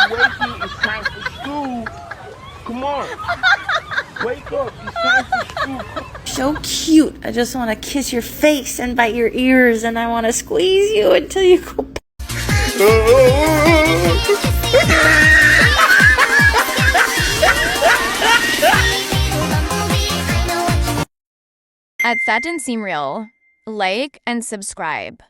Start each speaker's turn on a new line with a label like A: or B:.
A: Wakey, it's time for school. Come on. Wake up, it's time for school.
B: So cute. I just want to kiss your face and bite your ears, and I want to squeeze you until you go.
C: That didn't seem real. Like and subscribe.